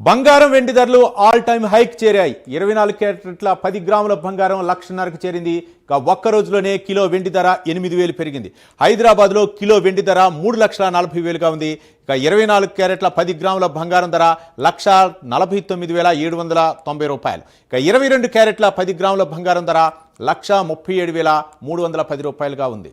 బంగారం వెండి ధరలు ఆల్ టైమ్ హైక్ చేరాయి. 24 క్యారెట్ల 10 గ్రాముల బంగారం 1,50,000కు చేరింది. ఇక ఒక్క రోజులోనే కిలో వెండి ధర 8,000 పెరిగింది. హైదరాబాద్లో కిలో వెండి ధర 3,40,000గా ఉంది. ఇక 24 క్యారెట్ల 10 గ్రాముల బంగారం ధర 1,49,790 రూపాయలు. ఇక 22 క్యారెట్ల 10 గ్రాముల బంగారం ధర 1,37,310 రూపాయలుగా ఉంది.